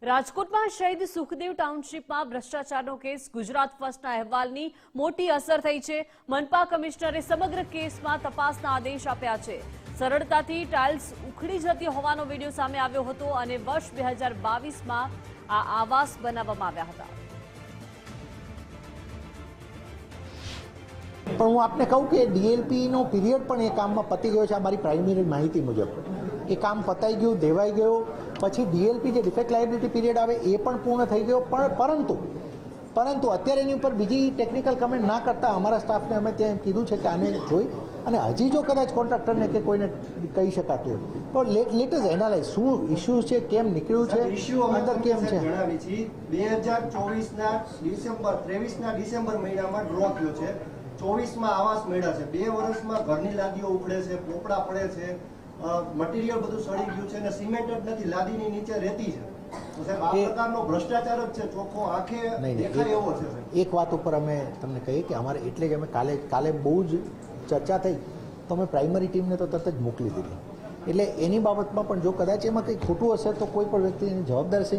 રાજકોટમાં શહીદ સુખદેવ ટાઉનશીપમાં ભ્રષ્ટાચારનો કેસ ગુજરાત ફર્સ્ટના અહેવાલની મોટી અસર થઈ છે। મનપા કમિશનરે સમગ્ર કેસમાં તપાસના આદેશ આપ્યા છે। સરળતાથી ટાઇલ્સ ઉખડી જતી હોવાનો વિડીયો સામે આવ્યો હતો અને વર્ષ 2022માં આ આવાસ બનાવવામાં આવ્યા હતા। પણ હું આપને કહું કે ડીએલપીનો પીરિયડ પણ એ કામમાં પતી ગયો છે। અમારી પ્રાઇમરી માહિતી મુજબ એ કામ પતાઈ ગયું, દેવાઈ ગયો। પછી ડીએલપી જે ડિફેક્ટ લાયબિલિટી પીરિયડ આવે એ પણ પૂર્ણ થઈ ગયો। પરંતુ અત્યારે એની ઉપર બીજી ટેકનિકલ કમેન્ટ ના કરતા અમારા સ્ટાફને અમે ત્યાં કીધું છે કે આને જોઈ અને હજી જો કદાચ કોન્ટ્રાક્ટરને કે કોઈને કહી શકાતું હોય તો લેટ અસ એનાલાઇઝ શું ઇસ્યુ છે, કેમ નીકળ્યું છે, અંદર કેમ છે। 2024ના ડિસેમ્બર 23ના ડિસેમ્બર મહિનામાં ડ્રો થયો છે। 24માં આવાસ મળ્યા છે। 2 વર્ષમાં ઘરની લાદીઓ ઉખડે છે, પોપડા પડે છે, મટીરિયલ બધું સડી ગયું છે અને સિમેન્ટ જ નથી, લાદીની નીચે રેતી છે। તો સાહેબ આ પ્રકારનો ભ્રષ્ટાચાર જ છે, ચોખ્ખો આંખે દેખાય એવો છે। એક વાત ઉપર અમે તમને કહીએ કે અમારે એટલે જ અમે કાલે બહુ જ ચર્ચા થઈ તો અમે પ્રાઇમરી ટીમને તો તરત જ મોકલી દીધી। એટલે એની બાબતમાં પણ જો કદાચ એમાં કંઈ ખોટું હશે તો કોઈ પણ વ્યક્તિ એની જવાબદારી